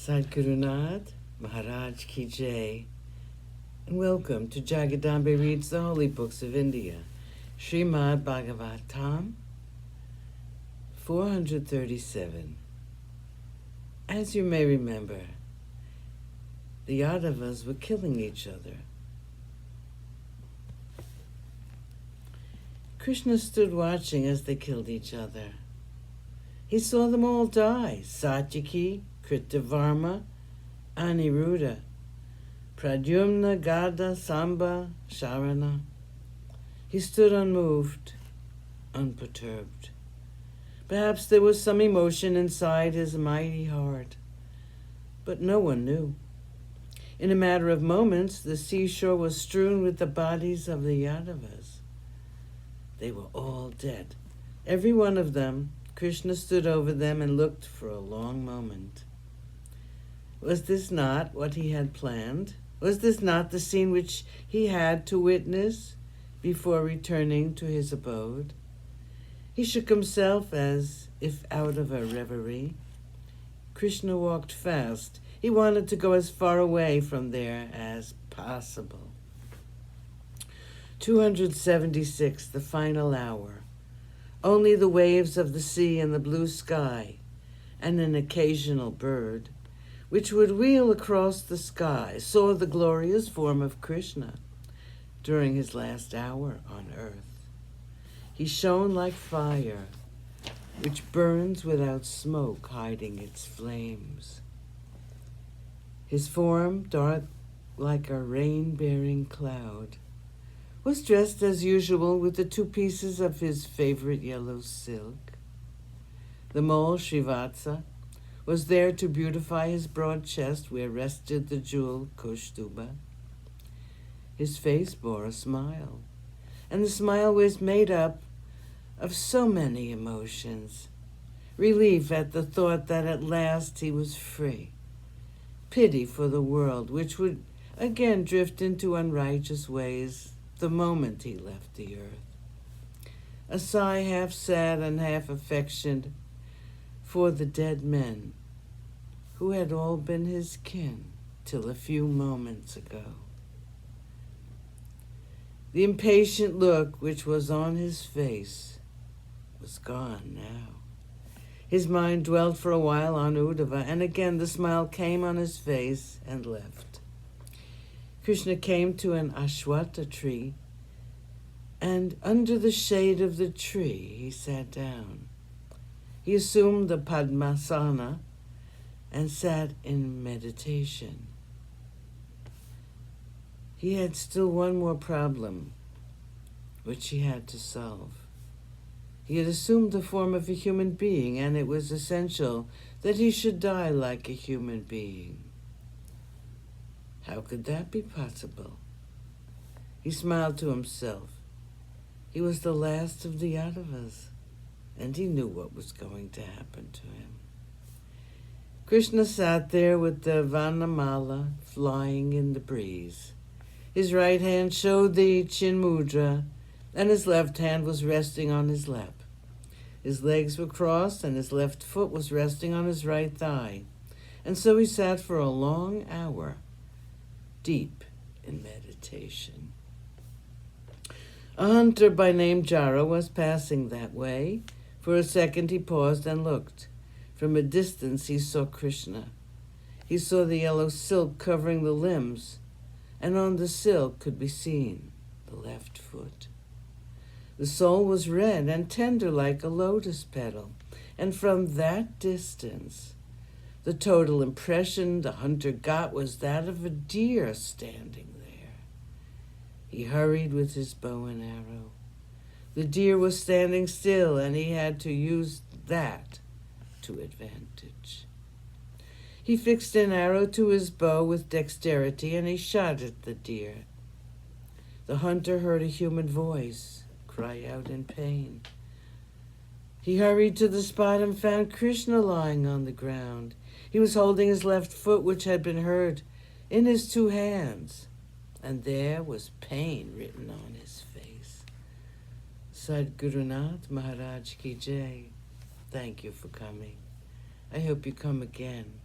Sadgurunath Maharaj Ki Jai, and welcome to Jagadambe Reads the Holy Books of India, ShrimadBhagavatam437. As you may remember, the Yadavas were killing each other. Krishna stood watching as they killed each other. He saw them all die: Satyaki, Kritavarma, Aniruddha, Pradyumna, Gada, Samba, Sharana. He stood unmoved, unperturbed. Perhaps there was some emotion inside his mighty heart, but no one knew. In a matter of moments, the seashore was strewn with the bodies of the Yadavas. They were all dead, every one of them. Krishna stood over them and looked for a long moment. Was this not what he had planned? Was this not the scene which he had to witness before returning to his abode? He shook himself as if out of a reverie. Krishna walked fast. He wanted to go as far away from there as possible. 276, the final hour. Only the waves of the sea and the blue sky, and an occasional bird, which would wheel across the sky, saw the glorious form of Krishna during his last hour on earth. He shone like fire, which burns without smoke hiding its flames. His form, dark like a rain-bearing cloud, was dressed as usual with the two pieces of his favorite yellow silk. The mole Srivatsa was there to beautify his broad chest where rested the jewel Kaustuba. His face bore a smile, and the smile was made up of so many emotions: relief at the thought that at last he was free, pity for the world which would again drift into unrighteous ways the moment he left the earth, a sigh half sad and half affectioned for the dead men who had all been his kin till a few moments ago. The impatient look which was on his face was gone now. His mind dwelt for a while on Uddhava, and again the smile came on his face and left. Krishna came to an ashwatha tree, and under the shade of the tree he sat down. He assumed the Padmasana and sat in meditation. He had still one more problem which he had to solve. He had assumed the form of a human being, and it was essential that he should die like a human being. How could that be possible? He smiled to himself. He was the last of the Yadavas, and he knew what was going to happen to him. Krishna sat there with the Vanamala flying in the breeze. His right hand showed the Chinmudra, and his left hand was resting on his lap. His legs were crossed, and his left foot was resting on his right thigh. And so he sat for a long hour, deep in meditation. A hunter by name Jara was passing that way. For a second he paused and looked. From a distance he saw Krishna. He saw the yellow silk covering the limbs, and on the silk could be seen the left foot. The sole was red and tender like a lotus petal, and from that distance the total impression the hunter got was that of a deer standing there. He hurried with his bow and arrow. The deer was standing still, and he had to use that to advantage. He fixed an arrow to his bow with dexterity, and he shot at the deer. The hunter heard a human voice cry out in pain. He hurried to the spot and found Krishna lying on the ground. He was holding his left foot, which had been hurt, in his two hands, and there was pain written on his face. Sadgurunath Maharaj Ki Jai. Thank you for coming. I hope you come again.